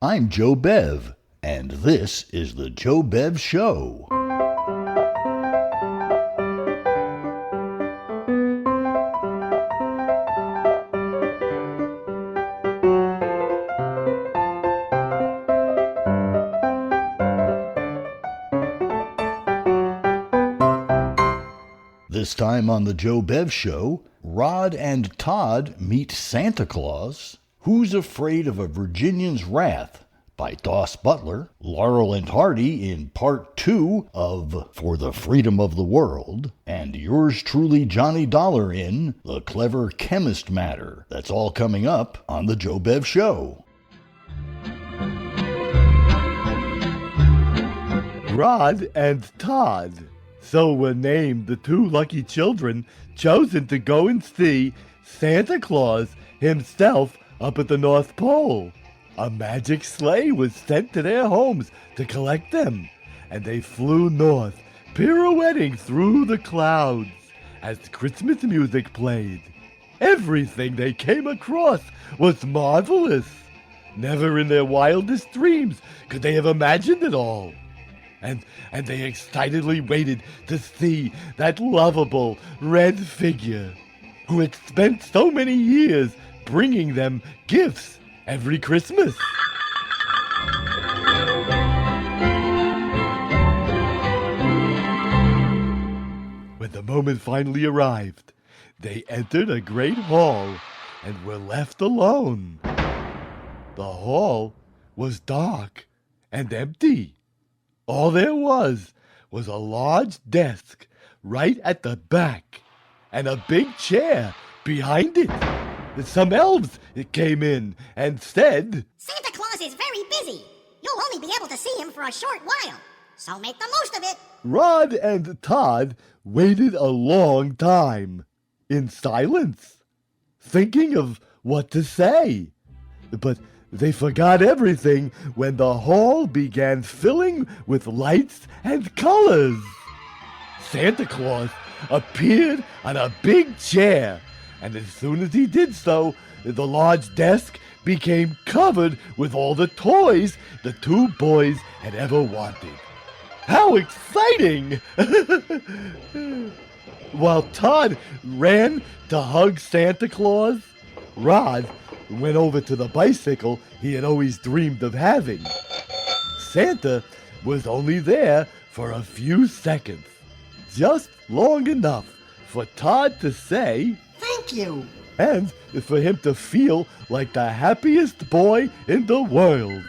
I'm Joe Bev, and this is the Joe Bev Show. This time on the Joe Bev Show, Rod and Todd meet Santa Claus, Who's Afraid of a Virginian's Wrath by Daws Butler, Laurel and Hardy in Part 2 of For the Freedom of the World, and yours truly Johnny Dollar in The Clever Chemist Matter. That's all coming up on the Joe Bev Show. Rod and Todd. So were named the two lucky children chosen to go and see Santa Claus himself up at the North Pole. A magic sleigh was sent to their homes to collect them, and they flew north, pirouetting through the clouds as Christmas music played. Everything they came across was marvelous. Never in their wildest dreams could they have imagined it all. And they excitedly waited to see that lovable red figure who had spent so many years bringing them gifts every Christmas. When the moment finally arrived, they entered a great hall and were left alone. The hall was dark and empty. All there was a large desk right at the back and a big chair behind it. Some elves came in and said, "Santa Claus is very busy. You'll only be able to see him for a short while, so make the most of it." Rod and Todd waited a long time in silence, thinking of what to say. But they forgot everything when the hall began filling with lights and colors. Santa Claus appeared on a big chair, and as soon as he did so, the large desk became covered with all the toys the two boys had ever wanted. How exciting! While Todd ran to hug Santa Claus, Rod went over to the bicycle he had always dreamed of having. Santa was only there for a few seconds, just long enough for Todd to say, "Thank you," and for him to feel like the happiest boy in the world.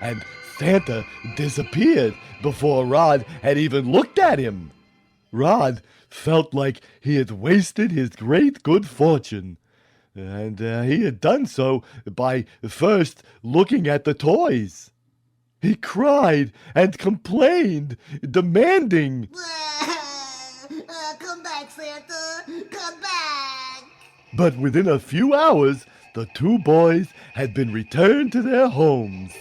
And Santa disappeared before Rod had even looked at him. Rod felt like he had wasted his great good fortune. And he had done so by first looking at the toys. He cried and complained, demanding, "Come back, Santa! Come back!" But within a few hours, the two boys had been returned to their homes.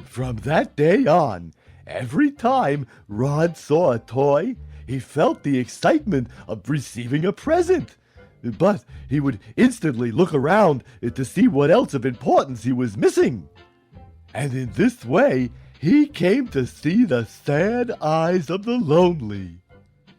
From that day on, every time Rod saw a toy, he felt the excitement of receiving a present. But he would instantly look around to see what else of importance he was missing. And in this way, he came to see the sad eyes of the lonely,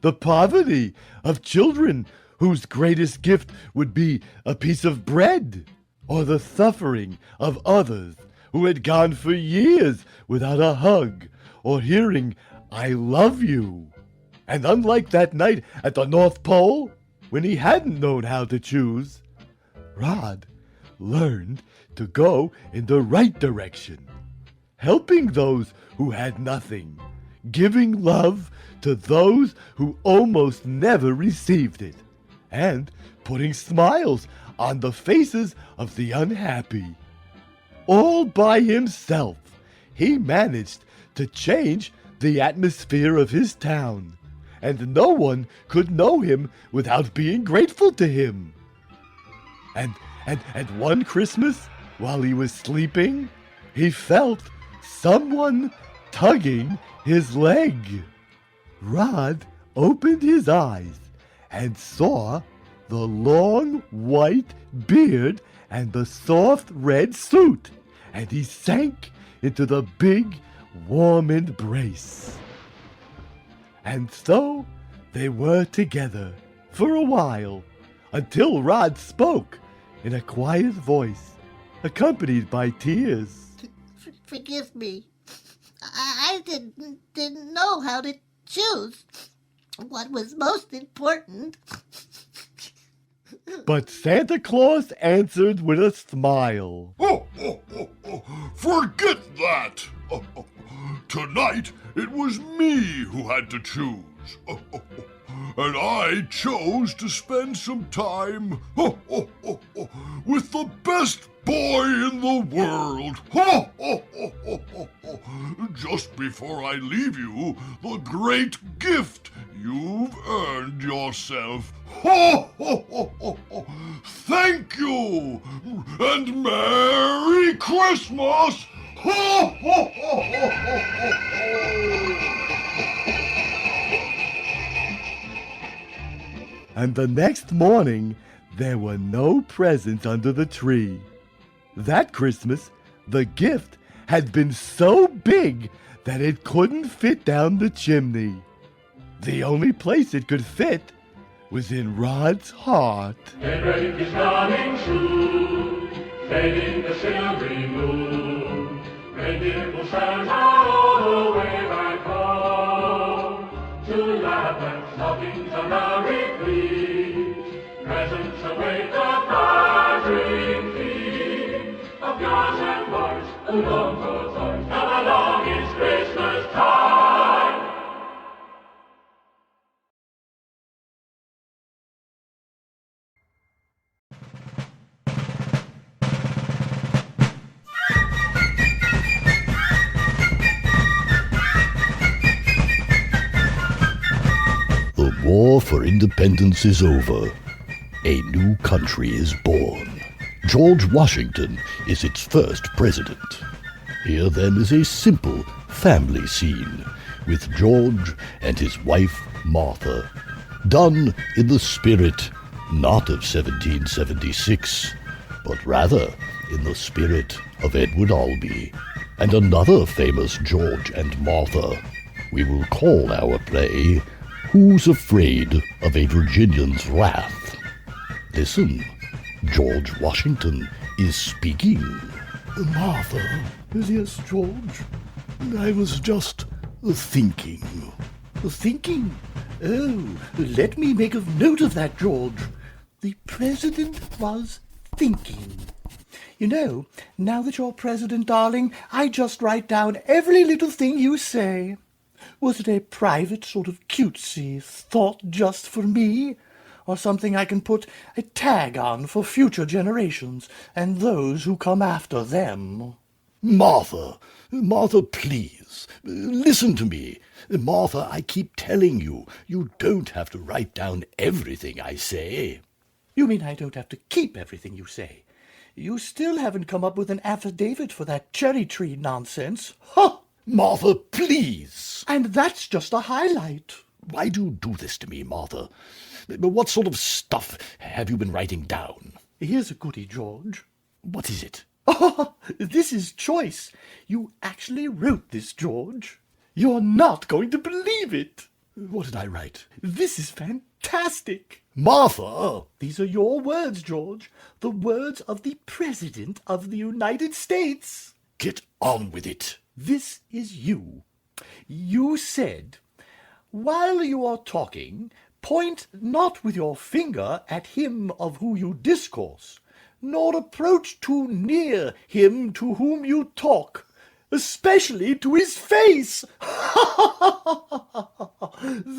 the poverty of children whose greatest gift would be a piece of bread, or the suffering of others who had gone for years without a hug or hearing, "I love you." And unlike that night at the North Pole, when he hadn't known how to choose, Rod learned to go in the right direction, helping those who had nothing, giving love to those who almost never received it, and putting smiles on the faces of the unhappy. All by himself, he managed to change the atmosphere of his town, and no one could know him without being grateful to him. And one Christmas, while he was sleeping, he felt someone tugging his leg. Rod opened his eyes and saw the long white beard and the soft red suit, and he sank into the big, warm embrace. And so they were together for a while, until Rod spoke in a quiet voice, accompanied by tears. Forgive me. I didn't know how to choose what was most important. But Santa Claus answered with a smile. Forget that! Tonight it was me who had to choose. And I chose to spend some time with the best boy in the world. Just before I leave you the great gift you've earned yourself. Thank you, and Merry Christmas! And the next morning, there were no presents under the tree. That Christmas, the gift had been so big that it couldn't fit down the chimney. The only place it could fit was in Rod's heart. Daybreak is coming soon, fading the silvery moon. Reindeer will send all the way back home to laugh and stockings are now replete. Presents await the fluttering feet of yours and boys who long for toys. Come along, it's Christmas time. The war for independence is over. A new country is born. George Washington is its first president. Here then is a simple family scene with George and his wife Martha, done in the spirit not of 1776, but rather in the spirit of Edward Albee and another famous George and Martha. We will call our play Who's Afraid of a Virginian's Wrath? Listen, George Washington is speaking. Martha. Yes, George. I was just thinking. Thinking? Oh, let me make a note of that, George. The president was thinking. You know, now that you're president, darling, I just write down every little thing you say. Was it a private sort of cutesy thought just for me? Or something I can put a tag on for future generations and those who come after them? Martha, please, listen to me. Martha, I keep telling you, you don't have to write down everything I say. You mean I don't have to keep everything you say? You still haven't come up with an affidavit for that cherry tree nonsense. Ha! Martha, please. And that's just a highlight. Why do you do this to me, Martha? What sort of stuff have you been writing down? Here's a goodie, George. What is it? Oh, this is choice. You actually wrote this, George. You're not going to believe it. What did I write? This is fantastic. Martha! These are your words, George. The words of the President of the United States. Get on with it. This is you. You said, while you are talking, point not with your finger at him of whom you discourse, nor approach too near him to whom you talk, especially to his face.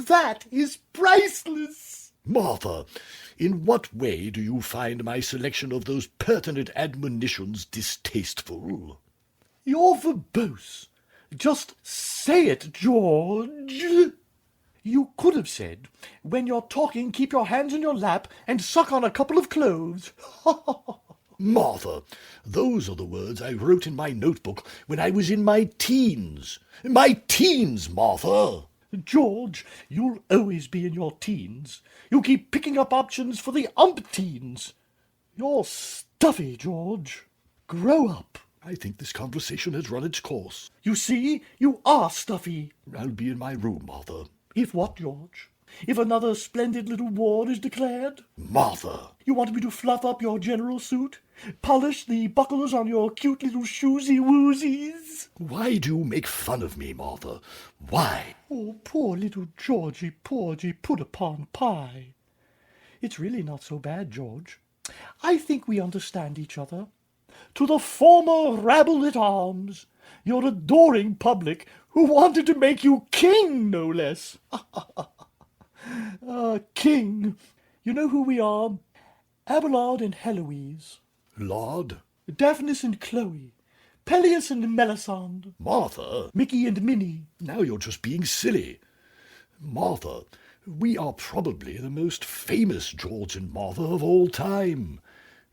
That is priceless. Martha, in what way do you find my selection of those pertinent admonitions distasteful? You're verbose. Just say it, George. You could have said, when you're talking, keep your hands in your lap and suck on a couple of cloves. Martha, those are the words I wrote in my notebook when I was in my teens. My teens, Martha! George, you'll always be in your teens. You keep picking up options for the umpteens. You're stuffy, George. Grow up. I think this conversation has run its course. You see, you are stuffy. I'll be in my room, Martha. If what, George? If another splendid little war is declared? Martha! You want me to fluff up your general suit? Polish the buckles on your cute little shoesy-woozies? Why do you make fun of me, Martha? Why? Oh, poor little Georgie, Porgy, put upon pie. It's really not so bad, George. I think we understand each other. To the former rabble-at-arms, your adoring public who wanted to make you king, no less. King. You know who we are? Abelard and Heloise. Lord? Daphnis and Chloe. Peleus and Melisande. Martha? Mickey and Minnie. Now you're just being silly. Martha, we are probably the most famous George and Martha of all time.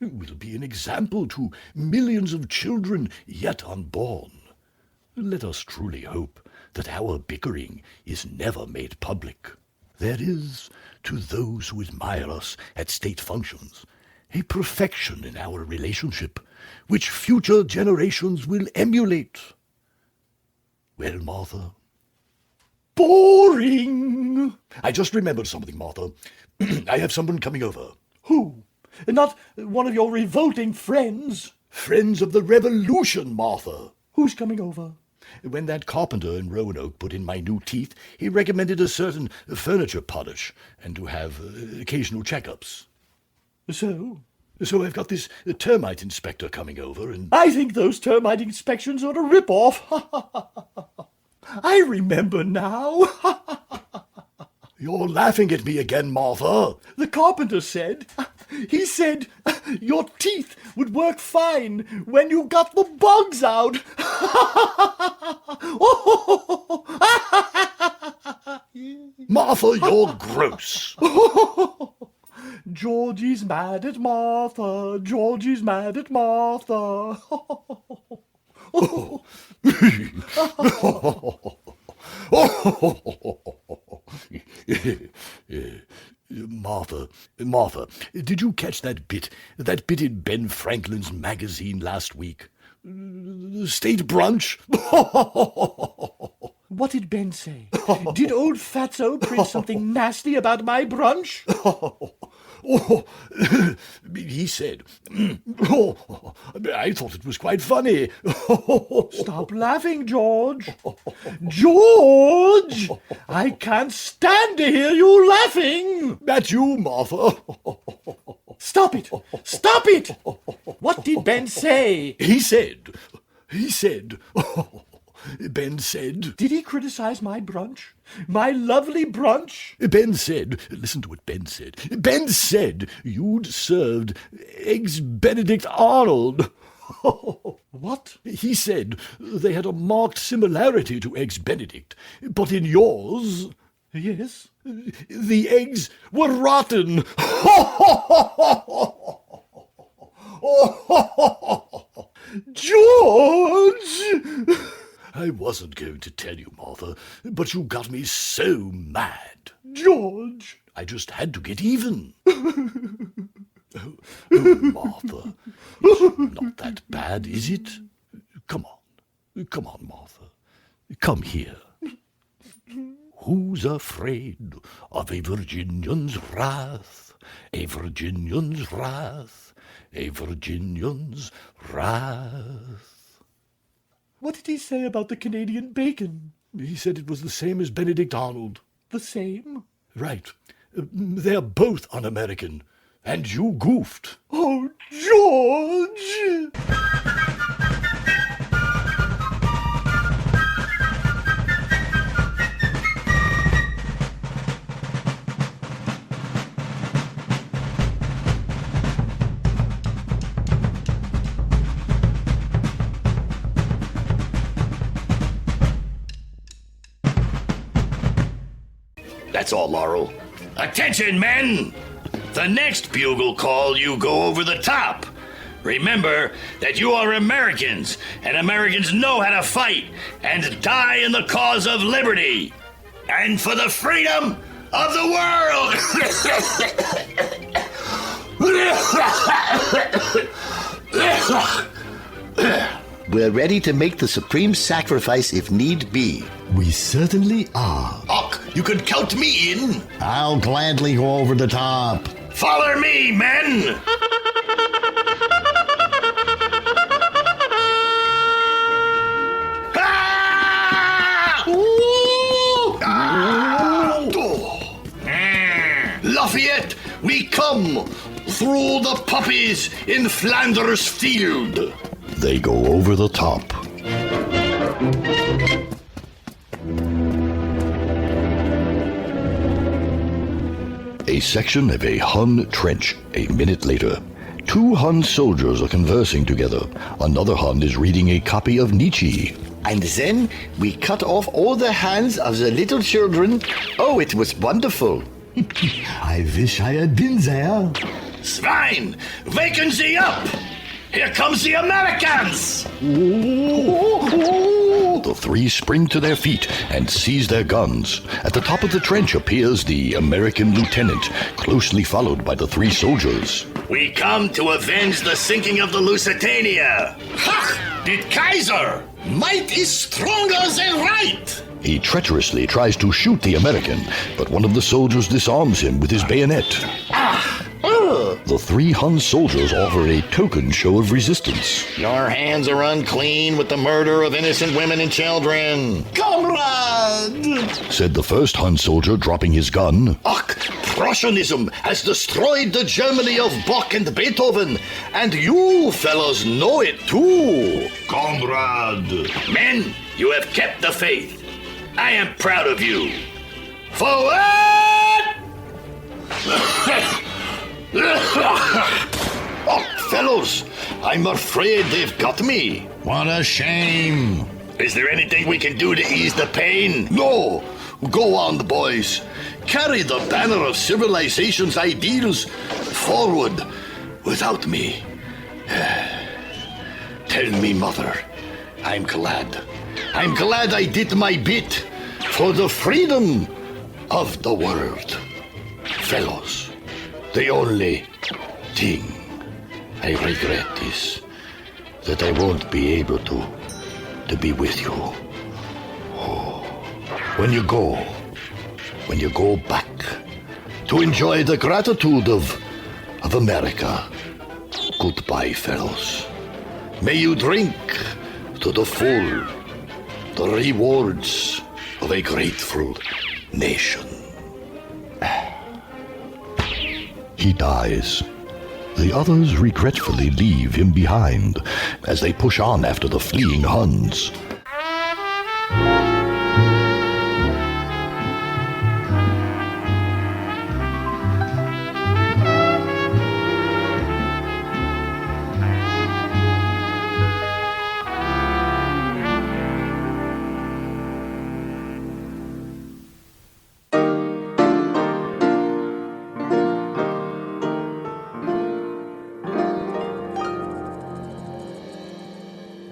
We'll be an example to millions of children yet unborn. Let us truly hope that our bickering is never made public. There is, to those who admire us at state functions, a perfection in our relationship which future generations will emulate. Well, Martha? Boring! I just remembered something, Martha. I have someone coming over. Who? Not one of your revolting friends? Friends of the Revolution, Martha. Who's coming over? When that carpenter in Roanoke put in my new teeth, he recommended a certain furniture polish and to have occasional checkups. So I've got this termite inspector coming over and... I think those termite inspections are a rip-off. I remember now. You're laughing at me again, Martha. The carpenter said, your teeth would work fine when you got the bugs out. Martha, you're gross. Georgie's mad at Martha. Georgie's mad at Martha. Martha, did you catch that bit in Ben Franklin's magazine last week? State brunch? What did Ben say? Did old Fatso print something nasty about my brunch? He said, I thought it was quite funny. Stop laughing, George. George! I can't stand to hear you laughing. At you, Martha. Stop it! Stop it! What did Ben say? He said, Ben said... Did he criticize my brunch? My lovely brunch? Ben said, listen to what Ben said. Ben said you'd served Eggs Benedict Arnold. What? He said they had a marked similarity to Eggs Benedict, but in yours... Yes? The eggs were rotten. George! I wasn't going to tell you, Martha, but you got me so mad. George! I just had to get even. Oh, Martha, it's not that bad, is it? Come on, Martha. Come here. Who's afraid of a Virginian's wrath? A Virginian's wrath? A Virginian's wrath? What did he say about the Canadian bacon? He said it was the same as Benedict Arnold. The same? Right. They're both un-American. And you goofed. Oh, George! That's all, Laurel. Attention, men! The next bugle call, you go over the top. Remember that you are Americans, and Americans know how to fight and die in the cause of liberty. and for the freedom of the world. We're ready to make the supreme sacrifice if need be. We certainly are. Ock, you can count me in. I'll gladly go over the top. Follow me, men. Lafayette, we come through the poppies in Flanders Field. They go over the top. A section of a Hun trench. A minute later, 2 Hun soldiers are conversing together. Another Hun is reading a copy of Nietzsche. And then we cut off all the hands of the little children. Oh, it was wonderful. I wish I had been there. Swine, waken thee up! Here comes the Americans! The 3 spring to their feet and seize their guns. At the top of the trench appears the American lieutenant, closely followed by the 3 soldiers. We come to avenge the sinking of the Lusitania. Ha! The Kaiser! Might is stronger than right! He treacherously tries to shoot the American, but one of the soldiers disarms him with his bayonet. The 3 Hun soldiers offer a token show of resistance. Your hands are unclean with the murder of innocent women and children. Comrade! Said the first Hun soldier, dropping his gun. Ach, Prussianism has destroyed the Germany of Bach and Beethoven, and you fellows know it too. Comrade! Men, you have kept the faith. I am proud of you. Forward! Oh, fellows, I'm afraid they've got me. What a shame. Is there anything we can do to ease the pain? No! Go on, boys. Carry the banner of civilization's ideals forward without me. Tell me, Mother, I'm glad. I'm glad I did my bit for the freedom of the world. Fellows, the only thing I regret is that I won't be able to be with you. Oh, when you go back to enjoy the gratitude of America, goodbye, fellows. May you drink to the full the rewards of a grateful nation. He dies. The others regretfully leave him behind as they push on after the fleeing Huns.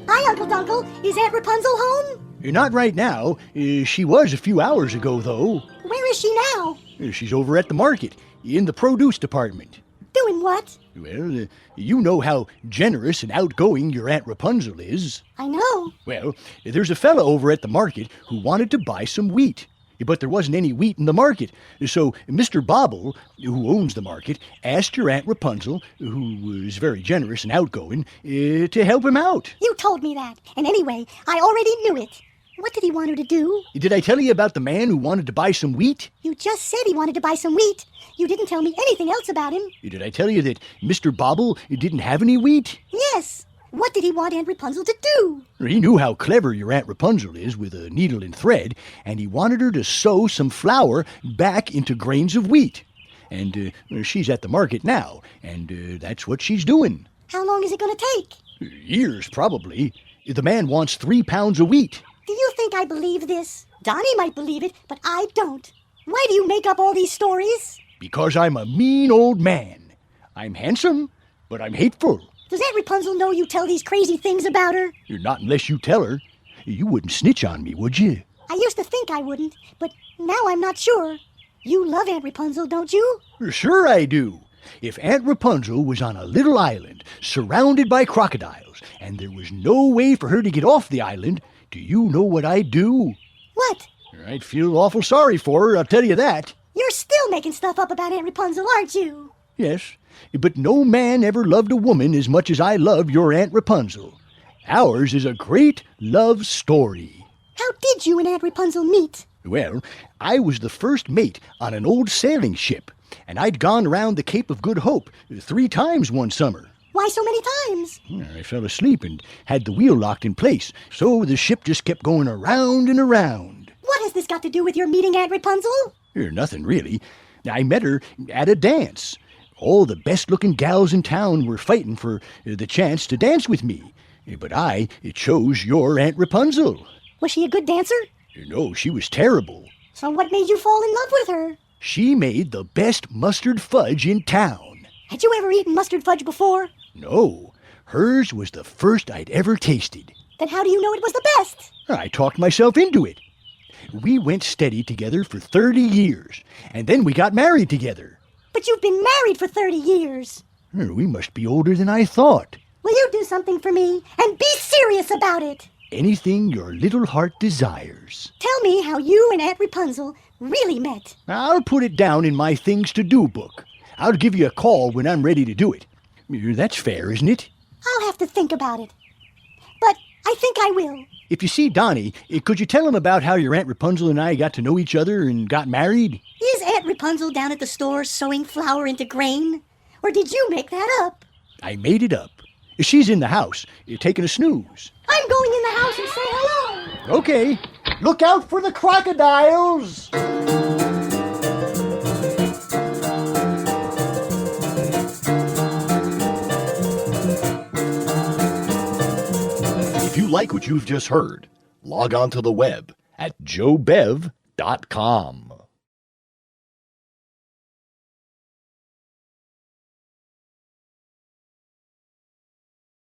Hi, Uncle Dunkle. Is Aunt Rapunzel home? Not right now. She was a few hours ago, though. Where is she now? She's over at the market, in the produce department. Doing what? Well, you know how generous and outgoing your Aunt Rapunzel is. I know. Well, there's a fella over at the market who wanted to buy some wheat. But there wasn't any wheat in the market. So Mr. Bobble, who owns the market, asked your Aunt Rapunzel, who is very generous and outgoing, to help him out. You told me that. And anyway, I already knew it. What did he want her to do? Did I tell you about the man who wanted to buy some wheat? You just said he wanted to buy some wheat. You didn't tell me anything else about him. Did I tell you that Mr. Bobble didn't have any wheat? Yes. What did he want Aunt Rapunzel to do? He knew how clever your Aunt Rapunzel is with a needle and thread, and he wanted her to sew some flour back into grains of wheat. And she's at the market now, and that's what she's doing. How long is it going to take? Years, probably. The man wants 3 pounds of wheat. Do you think I believe this? Donnie might believe it, but I don't. Why do you make up all these stories? Because I'm a mean old man. I'm handsome, but I'm hateful. Does Aunt Rapunzel know you tell these crazy things about her? Not unless you tell her. You wouldn't snitch on me, would you? I used to think I wouldn't, but now I'm not sure. You love Aunt Rapunzel, don't you? Sure I do. If Aunt Rapunzel was on a little island surrounded by crocodiles and there was no way for her to get off the island, do you know what I'd do? What? I'd feel awful sorry for her, I'll tell you that. You're still making stuff up about Aunt Rapunzel, aren't you? Yes, but no man ever loved a woman as much as I love your Aunt Rapunzel. Ours is a great love story. How did you and Aunt Rapunzel meet? Well, I was the first mate on an old sailing ship, and I'd gone around the Cape of Good Hope 3 times one summer. Why so many times? I fell asleep and had the wheel locked in place, so the ship just kept going around and around. What has this got to do with your meeting Aunt Rapunzel? Nothing really. I met her at a dance. All the best-looking gals in town were fighting for the chance to dance with me, but I chose your Aunt Rapunzel. Was she a good dancer? No, she was terrible. So what made you fall in love with her? She made the best mustard fudge in town. Had you ever eaten mustard fudge before? No, hers was the first I'd ever tasted. Then how do you know it was the best? I talked myself into it. We went steady together for 30 years, and then we got married together. But you've been married for 30 years. We must be older than I thought. Will you do something for me? And be serious about it. Anything your little heart desires. Tell me how you and Aunt Rapunzel really met. I'll put it down in my things to do book. I'll give you a call when I'm ready to do it. That's fair, isn't it? I'll have to think about it. But I think I will. If you see Donnie, could you tell him about how your Aunt Rapunzel and I got to know each other and got married? Is Aunt Rapunzel down at the store sewing flour into grain? Or did you make that up? I made it up. She's in the house, taking a snooze. I'm going in the house and say hello. Okay. Look out for the crocodiles! If you like what you've just heard, log on to the web at joebev.com.